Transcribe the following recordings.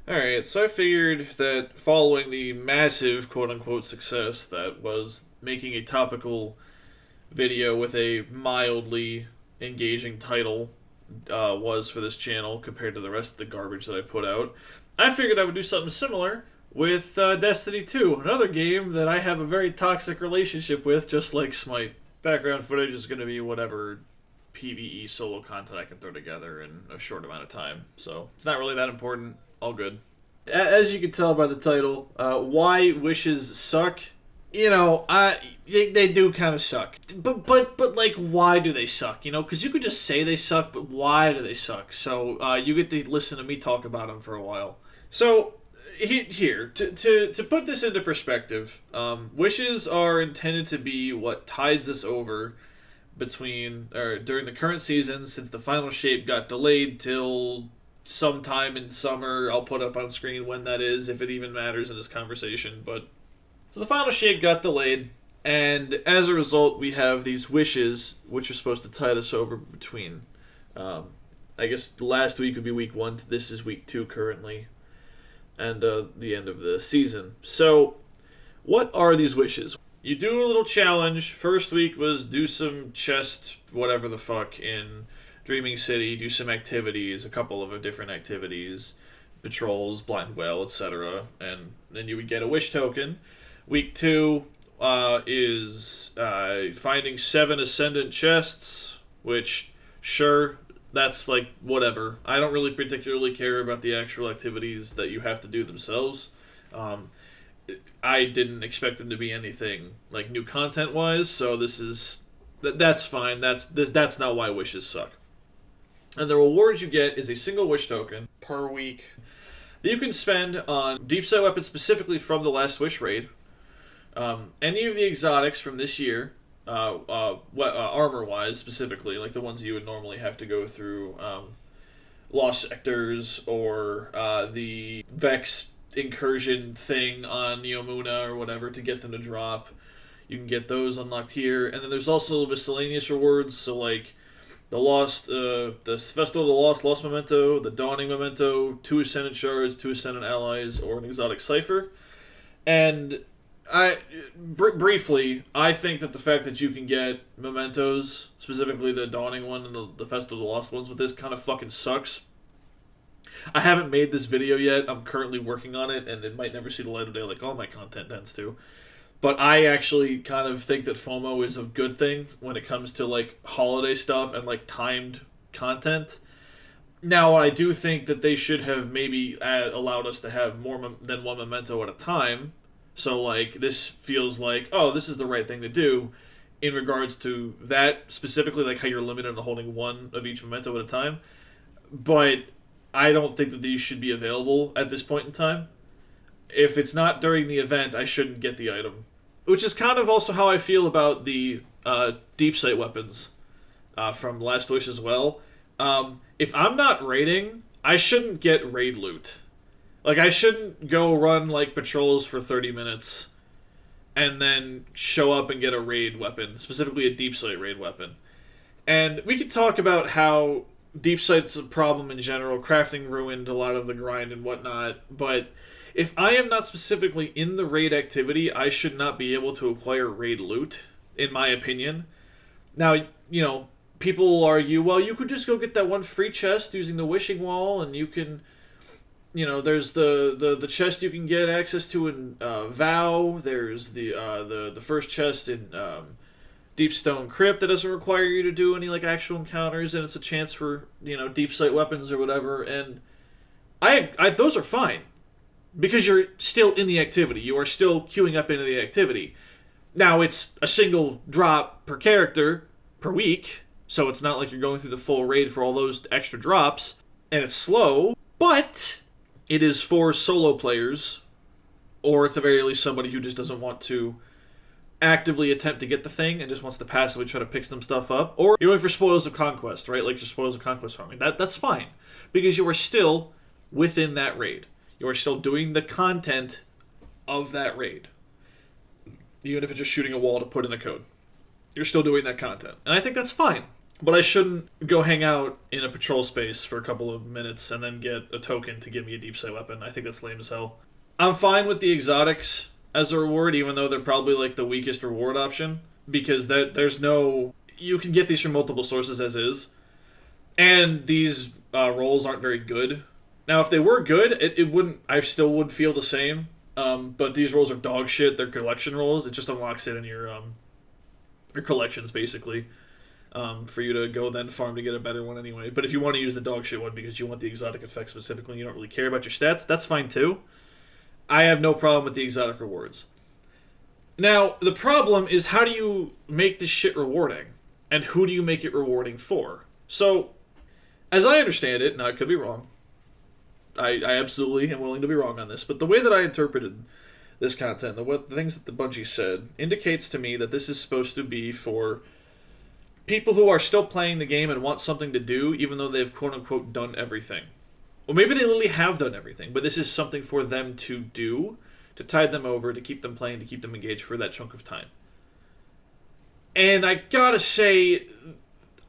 Alright, so I figured that following the massive quote unquote success that was making a topical video with a mildly engaging title was for this channel compared to the rest of the garbage that I put out, I figured I would do something similar with Destiny 2, another game that I have a very toxic relationship with, just like Smite. Background footage is going to be whatever PvE solo content I can throw together in a short amount of time, so it's not really that important. All good. As you can tell by the title, why wishes suck. You know, they do kind of suck. But like, why do they suck? You know, because you could just say they suck, but why do they suck? So you get to listen to me talk about them for a while. So here to put this into perspective, wishes are intended to be what tides us over between or during the current season, since the final shape got delayed till sometime in summer. I'll put up on screen when that is, if it even matters in this conversation. But so the final shape got delayed, and as a result, we have these wishes, which are supposed to tide us over between. I guess last week would be week 1. This is week 2 currently, and the end of the season. So, what are these wishes? You do a little challenge. First week was do some chest, whatever the fuck, in Dreaming City, do some activities, a couple of different activities, patrols, blind well, etc. And then you would get a wish token. Week 2 is finding 7 ascendant chests, which, sure, that's like whatever. I don't really particularly care about the actual activities that you have to do themselves. I didn't expect them to be anything like new content wise, so that's fine. That's not why wishes suck. And the reward you get is a single wish token per week that you can spend on deep sight weapons specifically from the Last Wish raid. Any of the exotics from this year, armor-wise specifically, like the ones you would normally have to go through, Lost Sectors or the Vex incursion thing on Neomuna or whatever to get them to drop. You can get those unlocked here. And then there's also miscellaneous rewards, so like the Festival of the Lost Memento, the Dawning Memento, 2 Ascendant Shards, 2 Ascendant Allies, or an exotic Cipher. And briefly, I think that the fact that you can get mementos, specifically the Dawning one and the Festival of the Lost ones with this, kind of fucking sucks. I haven't made this video yet. I'm currently working on it, and it might never see the light of day like all my content tends to. But I actually kind of think that FOMO is a good thing when it comes to like holiday stuff and like timed content. Now, I do think that they should have maybe allowed us to have more than one memento at a time. So like this feels like, oh, this is the right thing to do in regards to that specifically, like how you're limited to holding one of each memento at a time. But I don't think that these should be available at this point in time. If it's not during the event, I shouldn't get the item. Which is kind of also how I feel about the deep sight weapons from Last Wish as well. If I'm not raiding, I shouldn't get raid loot. Like, I shouldn't go run, like, patrols for 30 minutes and then show up and get a raid weapon, specifically a deep sight raid weapon. And we could talk about how deep sight's a problem in general. Crafting ruined a lot of the grind and whatnot, but if I am not specifically in the raid activity, I should not be able to acquire raid loot, in my opinion. Now, you know, people will argue, well, you could just go get that one free chest using the wishing wall, and you can, you know, there's the chest you can get access to in Vow. There's the first chest in Deepstone Crypt that doesn't require you to do any like actual encounters, and it's a chance for, you know, deep sight weapons or whatever. And I those are fine. Because you're still in the activity. You are still queuing up into the activity. Now, it's a single drop per character per week, so it's not like you're going through the full raid for all those extra drops, and it's slow, but it is for solo players, or at the very least somebody who just doesn't want to actively attempt to get the thing and just wants to passively try to pick some stuff up, or you're going for Spoils of Conquest, right? Like your Spoils of Conquest farming. That's fine, because you are still within that raid. You are still doing the content of that raid. Even if it's just shooting a wall to put in a code. You're still doing that content. And I think that's fine. But I shouldn't go hang out in a patrol space for a couple of minutes and then get a token to give me a deep sight weapon. I think that's lame as hell. I'm fine with the exotics as a reward, even though they're probably like the weakest reward option, because there's no... You can get these from multiple sources as is, and these rolls aren't very good. Now, if they were good, it wouldn't... I still would feel the same, but these rolls are dog shit. They're collection rolls. It just unlocks it in your collections, basically, for you to go then farm to get a better one anyway. But if you want to use the dog shit one because you want the exotic effect specifically and you don't really care about your stats, that's fine too. I have no problem with the exotic rewards. Now, the problem is, how do you make this shit rewarding? And who do you make it rewarding for? So, as I understand it, now I could be wrong. I absolutely am willing to be wrong on this, but the way that I interpreted this content, the things that the Bungie said, indicates to me that this is supposed to be for people who are still playing the game and want something to do, even though they've quote-unquote done everything. Well, maybe they literally have done everything, but this is something for them to do, to tide them over, to keep them playing, to keep them engaged for that chunk of time. And I gotta say,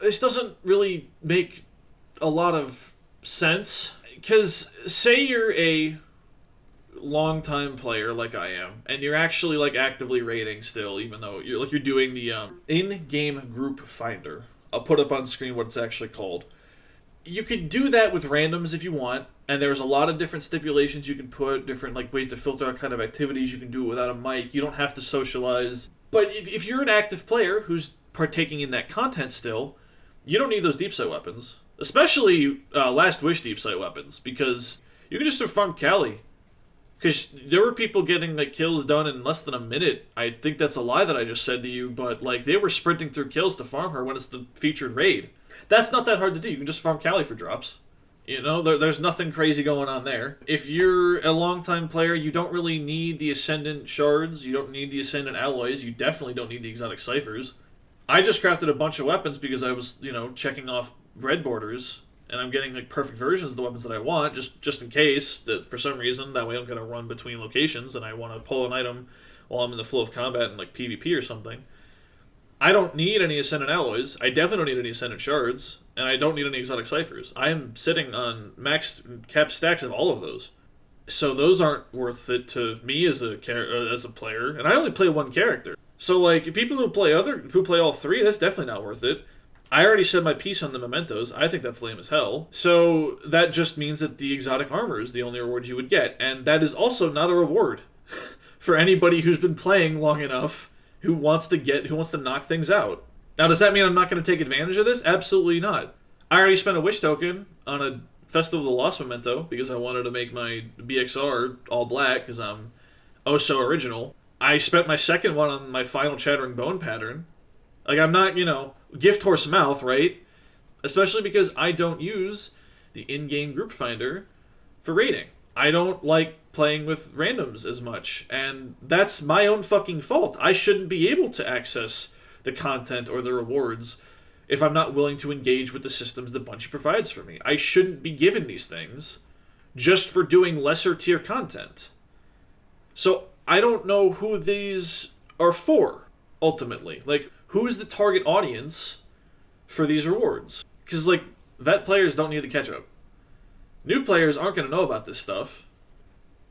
this doesn't really make a lot of sense, because say you're a long-time player like I am, and you're actually like actively raiding still, even though you're doing the in-game group finder. I'll put up on screen what it's actually called. You could do that with randoms if you want, and there's a lot of different stipulations you can put, different like ways to filter out kind of activities. You can do it without a mic. You don't have to socialize. But if you're an active player who's partaking in that content still, you don't need those deep sight weapons, especially Last Wish deep sight weapons, because you can just farm Cali. Because there were people getting like kills done in less than a minute. I think that's a lie that I just said to you, but like they were sprinting through kills to farm her when it's the featured raid. That's not that hard to do. You can just farm Cali for drops. You know, there's nothing crazy going on there. If you're a long-time player, you don't really need the Ascendant Shards. You don't need the Ascendant Alloys. You definitely don't need the Exotic Ciphers. I just crafted a bunch of weapons because I was, checking off red borders, and I'm getting like perfect versions of the weapons that I want, just in case, that for some reason, that way I'm going to run between locations, and I want to pull an item while I'm in the flow of combat in like PvP or something. I don't need any Ascendant Alloys. I definitely don't need any Ascendant Shards. And I don't need any Exotic Ciphers. I am sitting on max cap stacks of all of those. So those aren't worth it to me as a player. And I only play one character. So like people who play all three, that's definitely not worth it. I already said my piece on the mementos. I think that's lame as hell. So that just means that the exotic armor is the only reward you would get. And that is also not a reward for anybody who's been playing long enough who wants to knock things out. Now, does that mean I'm not going to take advantage of this? Absolutely not. I already spent a wish token on a Festival of the Lost memento because I wanted to make my BXR all black because I'm oh so original. I spent my second one on my final Chattering Bone pattern. Like, I'm not, gift horse mouth, right? Especially because I don't use the in-game group finder for raiding. I don't like playing with randoms as much, and that's my own fucking fault. I shouldn't be able to access the content or the rewards if I'm not willing to engage with the systems that Bungie provides for me. I shouldn't be given these things just for doing lesser tier content. So I don't know who these are for, ultimately. Like, who's the target audience for these rewards? Because, like, vet players don't need the catch-up. New players aren't going to know about this stuff,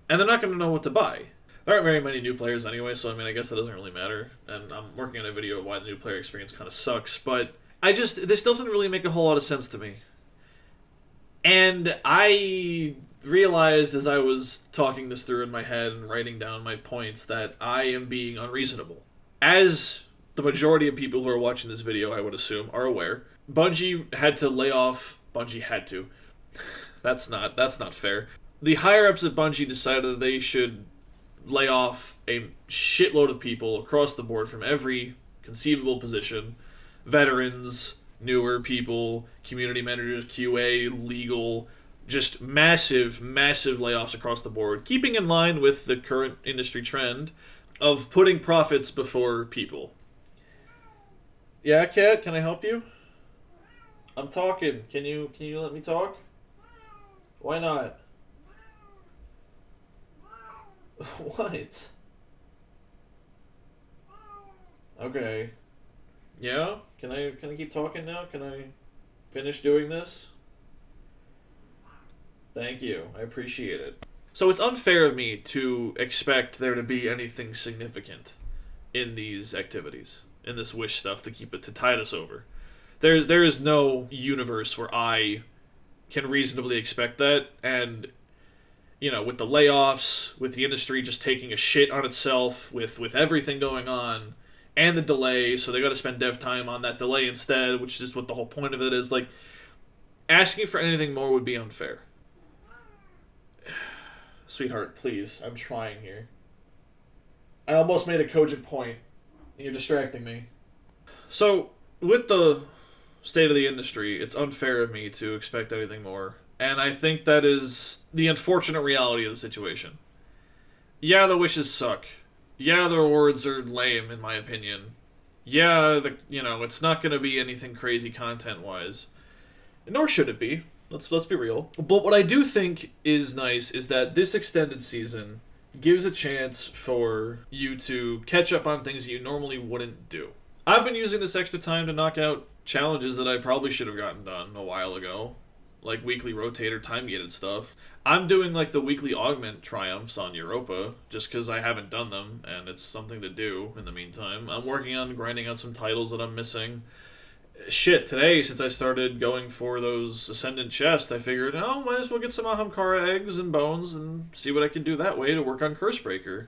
and they're not going to know what to buy. There aren't very many new players anyway, so I guess that doesn't really matter. And I'm working on a video of why the new player experience kind of sucks, but this doesn't really make a whole lot of sense to me. And I realized as I was talking this through in my head and writing down my points that I am being unreasonable. As the majority of people who are watching this video, I would assume, are aware, Bungie had to lay off... Bungie had to. That's not fair. The higher-ups at Bungie decided that they should lay off a shitload of people across the board from every conceivable position. Veterans, newer people, community managers, QA, legal, just massive, massive layoffs across the board, keeping in line with the current industry trend of putting profits before people. Yeah, Kat, can I help you? I'm talking. Can you let me talk? Why not? What? Okay. Yeah? Can I keep talking now? Can I finish doing this? Thank you. I appreciate it. So it's unfair of me to expect there to be anything significant in these activities, in this wish stuff to tide us over. There is no universe where I can reasonably expect that, and with the layoffs, with the industry just taking a shit on itself, with everything going on, and the delay, so they got to spend dev time on that delay instead, which is what the whole point of it is. Like, asking for anything more would be unfair. Sweetheart, please, I'm trying here. I almost made a cogent point. You're distracting me. So, with the state of the industry, it's unfair of me to expect anything more. And I think that is the unfortunate reality of the situation. Yeah, the wishes suck. Yeah, the rewards are lame, in my opinion. Yeah, it's not going to be anything crazy content-wise. Nor should it be. Let's be real. But what I do think is nice is that this extended season gives a chance for you to catch up on things that you normally wouldn't do. I've been using this extra time to knock out challenges that I probably should have gotten done a while ago, like weekly rotator time-gated stuff. I'm doing like the weekly augment triumphs on Europa, just because I haven't done them, and it's something to do in the meantime. I'm working on grinding out some titles that I'm missing. Shit, today, since I started going for those Ascendant chests, I figured, might as well get some Ahamkara eggs and bones and see what I can do that way to work on Cursebreaker.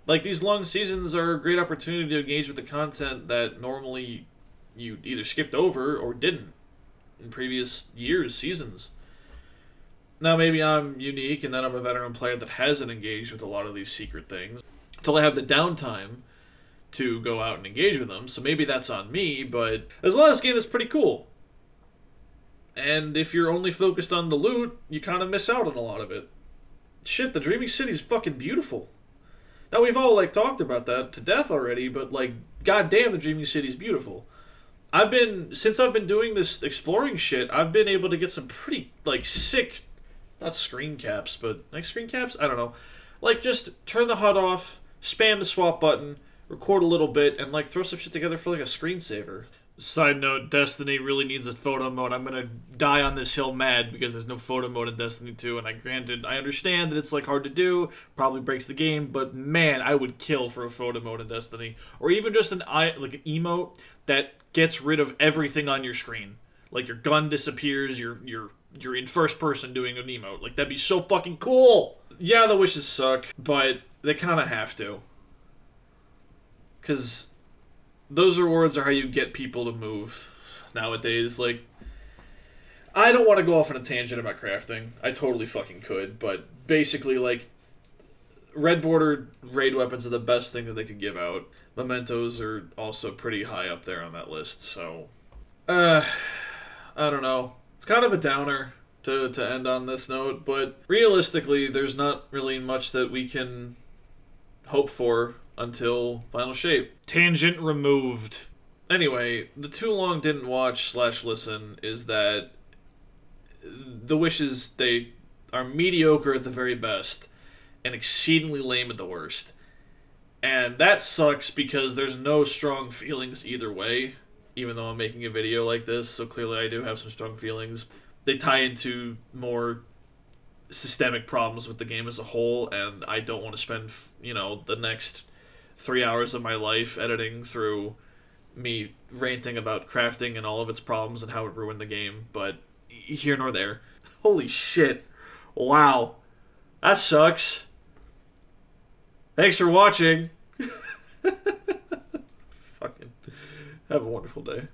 Like, these long seasons are a great opportunity to engage with the content that normally you either skipped over or didn't in previous years, seasons. Now, maybe I'm unique and that I'm a veteran player that hasn't engaged with a lot of these secret things until I have the downtime to go out and engage with them, so maybe that's on me, but there's a lot of this game that's pretty cool. And if you're only focused on the loot, you kind of miss out on a lot of it. Shit, the Dreaming City's fucking beautiful. Now, we've all, talked about that to death already, but, goddamn, the Dreaming City's beautiful. Since I've been doing this exploring shit, I've been able to get some pretty, sick, not screen caps, but, screen caps? I don't know. Just turn the HUD off, spam the swap button, record a little bit, and throw some shit together for a screensaver. Side note, Destiny really needs a photo mode. I'm gonna die on this hill mad because there's no photo mode in Destiny 2, and I understand that it's hard to do, probably breaks the game, but man, I would kill for a photo mode in Destiny. Or even just an emote that gets rid of everything on your screen. Your gun disappears, you're in first person doing an emote. That'd be so fucking cool! Yeah, the wishes suck, but they kinda have to. Because those rewards are how you get people to move nowadays. I don't want to go off on a tangent about crafting. I totally fucking could. But basically, red bordered raid weapons are the best thing that they could give out. Mementos are also pretty high up there on that list. So, I don't know. It's kind of a downer to end on this note. But realistically, there's not really much that we can hope for until Final Shape. Tangent removed. Anyway, the too long didn't watch / listen is that the wishes, they are mediocre at the very best and exceedingly lame at the worst. And that sucks because there's no strong feelings either way, even though I'm making a video like this, so clearly I do have some strong feelings. They tie into more systemic problems with the game as a whole, and I don't want to spend, the next 3 hours of my life editing through me ranting about crafting and all of its problems and how it ruined the game, but here nor there. Holy shit. Wow. That sucks. Thanks for watching. Fucking have a wonderful day.